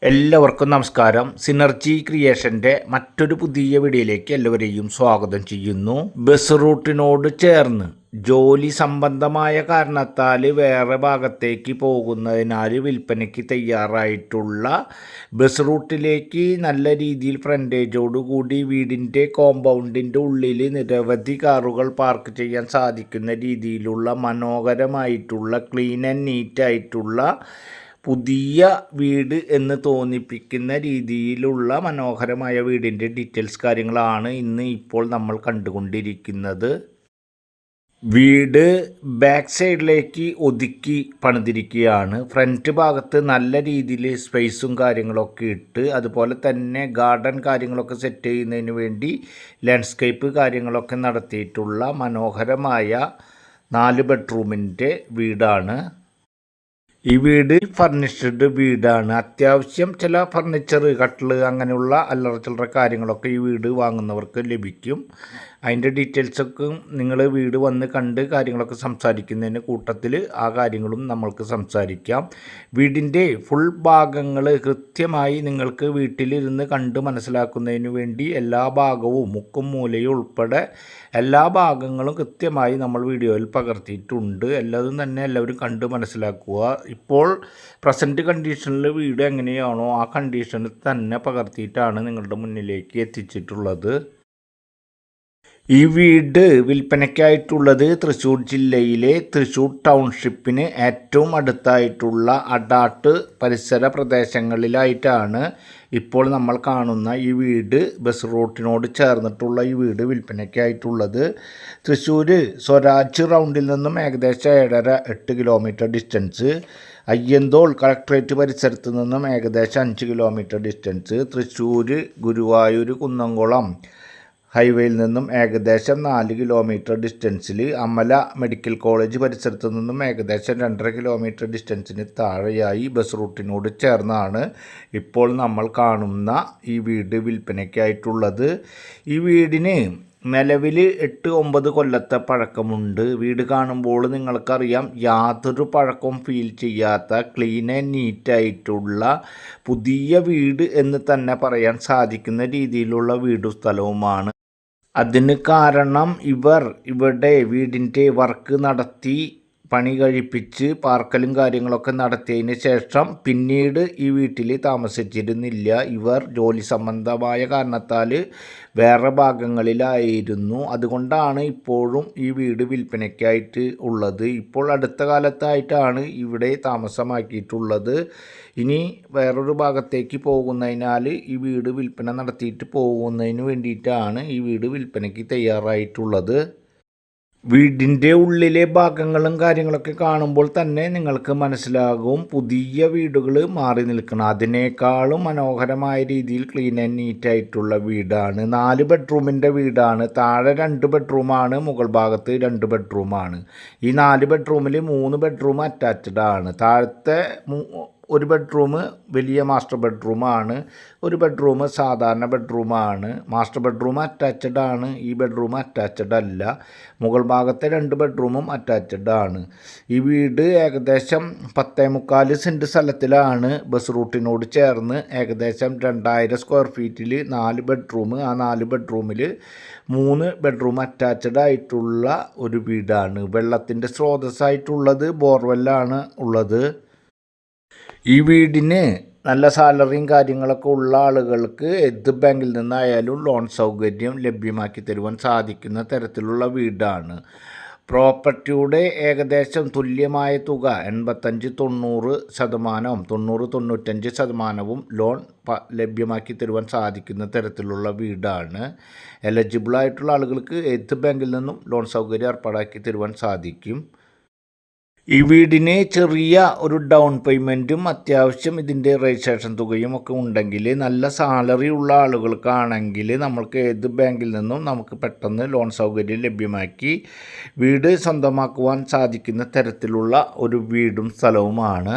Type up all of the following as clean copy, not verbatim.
എല്ലാവർക്കും നമസ്കാരം. സിനർജി ക്രിയേഷൻ്റെ മറ്റൊരു പുതിയ വീഡിയോയിലേക്ക് എല്ലാവരെയും സ്വാഗതം ചെയ്യുന്നു. ബസ് റൂട്ടിനോട് ചേർന്ന് ജോലി സംബന്ധമായ കാരണത്താൽ വേറെ ഭാഗത്തേക്ക് പോകുന്നതിനാൽ വിൽപ്പനയ്ക്ക് തയ്യാറായിട്ടുള്ള ബസ് റൂട്ടിലേക്ക് നല്ല രീതിയിൽ ഫ്രണ്ടേജോടുകൂടി വീടിൻ്റെ കോമ്പൗണ്ടിൻ്റെ ഉള്ളിൽ നിരവധി കാറുകൾ പാർക്ക് ചെയ്യാൻ സാധിക്കുന്ന രീതിയിലുള്ള മനോഹരമായിട്ടുള്ള ക്ലീൻ ആൻഡ് നീറ്റായിട്ടുള്ള പുതിയ വീട് എന്ന് തോന്നിപ്പിക്കുന്ന രീതിയിലുള്ള മനോഹരമായ വീടിൻ്റെ ഡീറ്റെയിൽസ് കാര്യങ്ങളാണ് ഇപ്പോൾ നമ്മൾ കണ്ടുകൊണ്ടിരിക്കുന്നത്. വീട് ബാക്ക് സൈഡിലേക്ക് ഒതുക്കി പണിതിരിക്കുകയാണ്. ഫ്രണ്ട് ഭാഗത്ത് നല്ല രീതിയിൽ സ്പേസും കാര്യങ്ങളൊക്കെ ഇട്ട്, അതുപോലെ തന്നെ ഗാർഡൻ കാര്യങ്ങളൊക്കെ സെറ്റ് ചെയ്യുന്നതിന് വേണ്ടി ലാൻഡ്സ്കേപ്പ് കാര്യങ്ങളൊക്കെ നടത്തിയിട്ടുള്ള മനോഹരമായ 4 ബെഡ്റൂമിൻ്റെ വീടാണ്. ഈ വീട് ഫർണിഷ്ഡ് വീടാണ്. അത്യാവശ്യം ചില ഫർണിച്ചർ, കട്ടിൽ, അങ്ങനെയുള്ള അല്ലറ ചില്ലറ കാര്യങ്ങളൊക്കെ ഈ വീട് വാങ്ങുന്നവർക്ക് ലഭിക്കും. അതിൻ്റെ ഡീറ്റെയിൽസൊക്കെ നിങ്ങൾ വീട് വന്ന് കണ്ട് കാര്യങ്ങളൊക്കെ സംസാരിക്കുന്നതിന് കൂട്ടത്തിൽ ആ കാര്യങ്ങളും നമ്മൾക്ക് സംസാരിക്കാം. വീടിൻ്റെ ഫുൾ ഭാഗങ്ങൾ കൃത്യമായി നിങ്ങൾക്ക് വീട്ടിലിരുന്ന് കണ്ട് മനസ്സിലാക്കുന്നതിന് വേണ്ടി എല്ലാ ഭാഗവും മുക്കും മൂലയും ഉൾപ്പെടെ എല്ലാ ഭാഗങ്ങളും കൃത്യമായി നമ്മൾ വീഡിയോയിൽ പകർത്തിയിട്ടുണ്ട്. എല്ലാതും തന്നെ എല്ലാവരും കണ്ട് മനസ്സിലാക്കുക. ഇപ്പോൾ പ്രസൻറ്റ് കണ്ടീഷനിൽ വീട് എങ്ങനെയാണോ ആ കണ്ടീഷനിൽ തന്നെ പകർത്തിയിട്ടാണ് നിങ്ങളുടെ മുന്നിലേക്ക് എത്തിച്ചിട്ടുള്ളത്. ഈ വീട് വിൽപ്പനയ്ക്കായിട്ടുള്ളത് തൃശ്ശൂർ ജില്ലയിലെ തൃശ്ശൂർ ടൗൺഷിപ്പിന് ഏറ്റവും അടുത്തായിട്ടുള്ള അടാട്ട് പരിസര പ്രദേശങ്ങളിലായിട്ടാണ് ഇപ്പോൾ നമ്മൾ കാണുന്ന ഈ വീട്. ബസ് റൂട്ടിനോട് ചേർന്നിട്ടുള്ള ഈ വീട് വിൽപ്പനയ്ക്കായിട്ടുള്ളത്. തൃശ്ശൂർ സ്വരാജ് റൗണ്ടിൽ നിന്നും ഏകദേശം 7.5-8 കിലോമീറ്റർ ഡിസ്റ്റൻസ്, അയ്യന്തോൾ കളക്ട്രേറ്റ് പരിസരത്ത് നിന്നും ഏകദേശം 5 കിലോമീറ്റർ ഡിസ്റ്റൻസ്, തൃശ്ശൂർ ഗുരുവായൂർ കുന്നംകുളം ഹൈവേയിൽ നിന്നും ഏകദേശം 4 കിലോമീറ്റർ ഡിസ്റ്റൻസിൽ, അമല മെഡിക്കൽ കോളേജ് പരിസരത്ത് നിന്നും ഏകദേശം 2.5 കിലോമീറ്റർ ഡിസ്റ്റൻസിന് താഴെയായി ബസ് റൂട്ടിനോട് ചേർന്നാണ് ഇപ്പോൾ നമ്മൾ കാണുന്ന ഈ വീട് വിൽപ്പനയ്ക്കായിട്ടുള്ളത്. ഈ വീടിന് നിലവിൽ 8-9 കൊല്ലത്തെ പഴക്കമുണ്ട്. വീട് കാണുമ്പോൾ നിങ്ങൾക്കറിയാം, യാതൊരു പഴക്കവും ഫീൽ ചെയ്യാത്ത ക്ലീൻ ആൻഡ് നീറ്റായിട്ടുള്ള പുതിയ വീട് എന്ന് തന്നെ പറയാൻ സാധിക്കുന്ന രീതിയിലുള്ള വീടും സ്ഥലവുമാണ്. അതിന് കാരണം ഇവിടെ വീടിൻ്റെ വർക്ക് നടത്തി പണി കഴിപ്പിച്ച് പാർക്കലും കാര്യങ്ങളൊക്കെ നടത്തിയതിന് ശേഷം പിന്നീട് ഈ വീട്ടിൽ താമസിച്ചിരുന്നില്ല. ഇവർ ജോലി സംബന്ധമായ കാരണത്താൽ വേറെ ഭാഗങ്ങളിലായിരുന്നു. അതുകൊണ്ടാണ് ഇപ്പോഴും ഈ വീട് വിൽപ്പനയ്ക്കായിട്ട് ഉള്ളത്. ഇപ്പോൾ അടുത്ത കാലത്തായിട്ടാണ് ഇവിടെ താമസമാക്കിയിട്ടുള്ളത്. ഇനി വേറൊരു ഭാഗത്തേക്ക് പോകുന്നതിനാൽ ഈ വീട് വിൽപ്പന നടത്തിയിട്ട് പോകുന്നതിന് വേണ്ടിയിട്ടാണ് ഈ വീട് വിൽപ്പനയ്ക്ക് തയ്യാറായിട്ടുള്ളത്. വീടിൻ്റെ ഉള്ളിലെ ഭാഗങ്ങളും കാര്യങ്ങളൊക്കെ കാണുമ്പോൾ തന്നെ നിങ്ങൾക്ക് മനസ്സിലാകും പുതിയ വീടുകൾ മാറി നിൽക്കണം. അതിനേക്കാളും മനോഹരമായ രീതിയിൽ ക്ലീൻ ആൻഡ് നീറ്റായിട്ടുള്ള വീടാണ്. 4 ബെഡ്റൂമിൻ്റെ വീടാണ്. താഴെ 2 ബെഡ്റൂമാണ്, മുകൾ ഭാഗത്ത് 2 ബെഡ്റൂമാണ്. ഈ 4 ബെഡ്റൂമിൽ 3 ബെഡ്റൂം അറ്റാച്ച്ഡ് ആണ്. താഴത്തെ 1 ബെഡ്റൂം വലിയ മാസ്റ്റർ ബെഡ്റൂമാണ്, 1 ബെഡ്റൂം സാധാരണ ബെഡ്റൂമാണ്. മാസ്റ്റർ ബെഡ്റൂം അറ്റാച്ച്ഡ് ആണ്, ഈ ബെഡ്റൂം അറ്റാച്ച്ഡ് അല്ല. മുകൾ ഭാഗത്തെ 2 ബെഡ്റൂമും അറ്റാച്ച്ഡ് ആണ്. ഈ വീട് ഏകദേശം 10.25 സെൻറ്റ് സ്ഥലത്തിലാണ് ബസ് റൂട്ടിനോട് ചേർന്ന് ഏകദേശം 2000 സ്ക്വയർ ഫീറ്റിൽ 4 ബെഡ്റൂം. ആ 4 ബെഡ്റൂമിൽ 3 ബെഡ്റൂം അറ്റാച്ച്ഡ് ആയിട്ടുള്ള ഒരു വീടാണ്. വെള്ളത്തിൻ്റെ സ്രോതസ്സായിട്ടുള്ളത് ബോർവെല്ലാണ് ഉള്ളത്. ഈ വീടിന് നല്ല സാലറിയും കാര്യങ്ങളൊക്കെ ഉള്ള ആളുകൾക്ക് ഏത് ബാങ്കിൽ നിന്നായാലും ലോൺ സൗകര്യം ലഭ്യമാക്കി തരുവാൻ സാധിക്കുന്ന തരത്തിലുള്ള വീടാണ്. പ്രോപ്പർട്ടിയുടെ ഏകദേശം തുല്യമായ തുക 85-90%, 90-95% ലോൺ ലഭ്യമാക്കി തരുവാൻ സാധിക്കുന്ന തരത്തിലുള്ള വീടാണ്. എലിജിബിളായിട്ടുള്ള ആളുകൾക്ക് ഏത് ബാങ്കിൽ നിന്നും ലോൺ സൗകര്യം ഏർപ്പാടാക്കി തരുവാൻ സാധിക്കും. ഈ വീടിന് ചെറിയ ഒരു ഡൗൺ പേയ്മെൻറ്റും അത്യാവശ്യം ഇതിൻ്റെ രജിസ്ട്രേഷൻ തുകയും ഒക്കെ ഉണ്ടെങ്കിൽ, നല്ല സാലറി ഉള്ള ആളുകൾക്കാണെങ്കിൽ നമ്മൾക്ക് ഏത് ബാങ്കിൽ നിന്നും നമുക്ക് പെട്ടെന്ന് ലോൺ സൗകര്യം ലഭ്യമാക്കി വീട് സ്വന്തമാക്കുവാൻ സാധിക്കുന്ന തരത്തിലുള്ള ഒരു വീടും സ്ഥലവുമാണ്.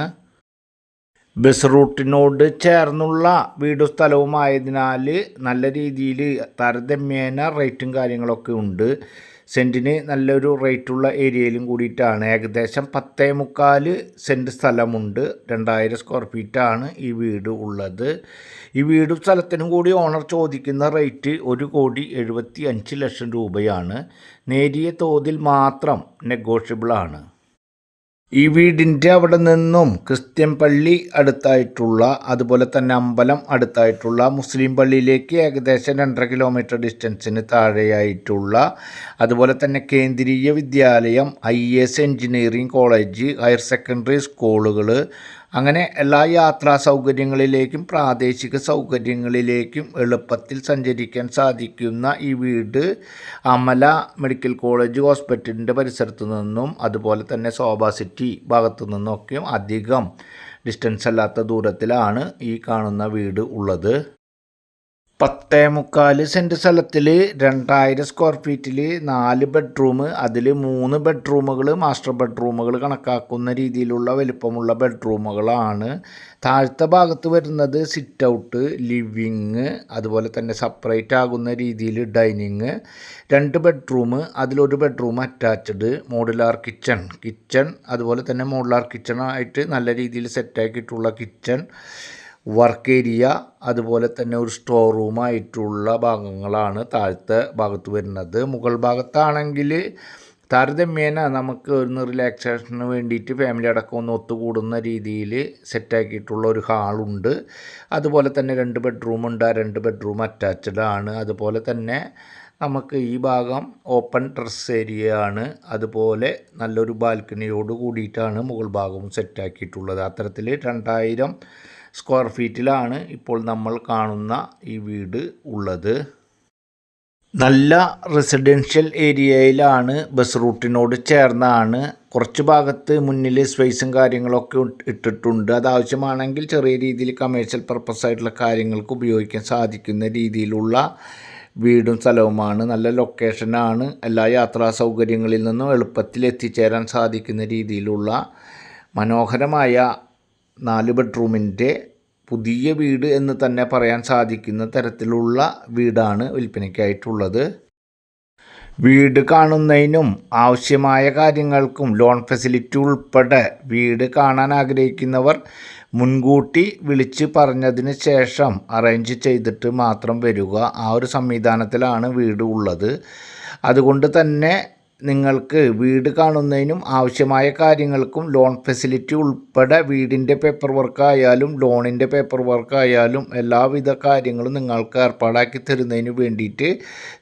ബസ് റൂട്ടിനോട് ചേർന്നുള്ള വീടും സ്ഥലവുമായതിനാൽ നല്ല രീതിയിൽ താരതമ്യേന റേറ്റും കാര്യങ്ങളൊക്കെ ഉണ്ട്. സെൻറ്റിന് നല്ലൊരു റേറ്റുള്ള ഏരിയയിലും കൂടിയിട്ടാണ്. ഏകദേശം 10.25 സെൻറ്റ് സ്ഥലമുണ്ട്. 2000 സ്ക്വയർ ഫീറ്റാണ് ഈ വീട് ഉള്ളത്. ഈ വീടും സ്ഥലത്തിനും കൂടി ഓണർ ചോദിക്കുന്ന റേറ്റ് 1,75,00,000 രൂപയാണ്. നേരിയ തോതിൽ മാത്രം നെഗോഷ്യബിളാണ്. ഈ വീടിൻ്റെ അവിടെ നിന്നും ക്രിസ്ത്യൻ പള്ളി അടുത്തായിട്ടുള്ള, അതുപോലെ തന്നെ അമ്പലം അടുത്തായിട്ടുള്ള, മുസ്ലിം പള്ളിയിലേക്ക് ഏകദേശം 2.5 കിലോമീറ്റർ ഡിസ്റ്റൻസിന് താഴെയായിട്ടുള്ള, അതുപോലെ തന്നെ കേന്ദ്രീയ വിദ്യാലയം, IAS engineering college, higher secondary സ്കൂളുകൾ, അങ്ങനെ എല്ലാ യാത്രാ സൗകര്യങ്ങളിലേക്കും പ്രാദേശിക സൗകര്യങ്ങളിലേക്കും എളുപ്പത്തിൽ സഞ്ചരിക്കാൻ സാധിക്കുന്ന ഈ വീട് അമല മെഡിക്കൽ കോളേജ് ഹോസ്പിറ്റലിൻ്റെ പരിസരത്തു നിന്നും, അതുപോലെ തന്നെ ശോഭ സിറ്റി ഭാഗത്തു നിന്നൊക്കെയും അധികം ഡിസ്റ്റൻസ് അല്ലാത്ത ദൂരത്തിലാണ് ഈ കാണുന്ന വീട് ഉള്ളത്. 10.25 സെൻറ്റ് സ്ഥലത്തിൽ 2000 സ്ക്വയർ ഫീറ്റിൽ 4 ബെഡ്റൂം, അതിൽ 3 ബെഡ്റൂമുകൾ മാസ്റ്റർ ബെഡ്റൂമുകൾ കണക്കാക്കുന്ന രീതിയിലുള്ള വലിപ്പമുള്ള ബെഡ്റൂമുകളാണ്. താഴത്തെ ഭാഗത്ത് വരുന്നത് സിറ്റ് ഔട്ട്, ലിവിങ്, അതുപോലെ തന്നെ സെപ്പറേറ്റ് ആകുന്ന രീതിയിൽ ഡൈനിങ്, 2 ബെഡ്റൂം, അതിലൊരു ബെഡ്റൂം അറ്റാച്ച്ഡ്, മോഡുലാർ കിച്ചൺ, അതുപോലെ തന്നെ മോഡുലാർ കിച്ചണായിട്ട് നല്ല രീതിയിൽ സെറ്റാക്കിയിട്ടുള്ള കിച്ചൺ, വർക്ക് ഏരിയ, അതുപോലെ തന്നെ ഒരു സ്റ്റോർ റൂമായിട്ടുള്ള ഭാഗങ്ങളാണ് താഴത്തെ ഭാഗത്ത് വരുന്നത്. മുകൾ ഭാഗത്താണെങ്കിൽ താരതമ്യേന നമുക്ക് ഒന്ന് റിലാക്സേഷന് വേണ്ടിയിട്ട് ഫാമിലി അടക്കം ഒന്ന് ഒത്തുകൂടുന്ന രീതിയിൽ സെറ്റാക്കിയിട്ടുള്ള ഒരു ഹാളുണ്ട്. അതുപോലെ തന്നെ 2 ബെഡ്റൂമുണ്ട്. ആ 2 ബെഡ്റൂം അറ്റാച്ച്ഡ് ആണ്. അതുപോലെ തന്നെ നമുക്ക് ഈ ഭാഗം ഓപ്പൺ ടെറസ് ഏരിയ ആണ്. അതുപോലെ നല്ലൊരു ബാൽക്കണിയോട് കൂടിയിട്ടാണ് മുകൾ ഭാഗവും സെറ്റാക്കിയിട്ടുള്ളത്. അത്തരത്തിൽ 2000 സ്ക്വയർ ഫീറ്റിലാണ് ഇപ്പോൾ നമ്മൾ കാണുന്ന ഈ വീട് ഉള്ളത്. നല്ല റെസിഡൻഷ്യൽ ഏരിയയിലാണ്, ബസ് റൂട്ടിനോട് ചേർന്നാണ്. കുറച്ച് ഭാഗത്ത് മുന്നിൽ സ്പേസും കാര്യങ്ങളൊക്കെ ഇട്ടിട്ടുണ്ട്. അതാവശ്യമാണെങ്കിൽ ചെറിയ രീതിയിൽ കമേഴ്ഷ്യൽ പർപ്പസ് ആയിട്ടുള്ള കാര്യങ്ങൾക്ക് ഉപയോഗിക്കാൻ സാധിക്കുന്ന രീതിയിലുള്ള വീടും സ്ഥലവുമാണ്. നല്ല ലൊക്കേഷനാണ്. എല്ലാ യാത്രാ സൗകര്യങ്ങളിൽ നിന്നും എളുപ്പത്തിൽ എത്തിച്ചേരാൻ സാധിക്കുന്ന രീതിയിലുള്ള മനോഹരമായ 4 ബെഡ്റൂമിൻ്റെ പുതിയ വീട് എന്ന് തന്നെ പറയാൻ സാധിക്കുന്ന തരത്തിലുള്ള വീടാണ് വിൽപ്പനയ്ക്കായിട്ടുള്ളത്. വീട് കാണുന്നതിനും ആവശ്യമായ കാര്യങ്ങൾക്കും ലോൺ ഫെസിലിറ്റി ഉൾപ്പെടെ വീട് കാണാൻ ആഗ്രഹിക്കുന്നവർ മുൻകൂട്ടി വിളിച്ച് പറഞ്ഞതിന് ശേഷം അറേഞ്ച് ചെയ്തിട്ട് മാത്രം വരിക. ആ ഒരു സംവിധാനത്തിലാണ് വീട് ഉള്ളത്. അതുകൊണ്ട് തന്നെ നിങ്ങൾക്ക് വീട് കാണുന്നതിനും ആവശ്യമായ കാര്യങ്ങൾക്കും ലോൺ ഫെസിലിറ്റി ഉൾപ്പെടെ വീടിൻ്റെ പേപ്പർ വർക്കായാലും ലോണിൻ്റെ പേപ്പർ വർക്കായാലും എല്ലാവിധ കാര്യങ്ങളും നിങ്ങൾക്ക് ഏർപ്പാടാക്കി തരുന്നതിന് വേണ്ടിയിട്ട്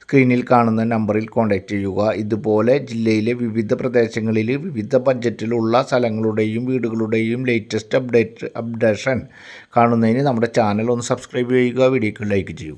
സ്ക്രീനിൽ കാണുന്ന നമ്പറിൽ കോൺടാക്റ്റ് ചെയ്യുക. ഇതുപോലെ ജില്ലയിലെ വിവിധ പ്രദേശങ്ങളിൽ വിവിധ ബഡ്ജറ്റിലുള്ള സ്ഥലങ്ങളുടെയും വീടുകളുടെയും ലേറ്റസ്റ്റ് അപ്ഡേഷൻ കാണുന്നതിന് നമ്മുടെ ചാനൽ ഒന്ന് സബ്സ്ക്രൈബ് ചെയ്യുക, വീഡിയോക്ക് ലൈക്ക് ചെയ്യുക.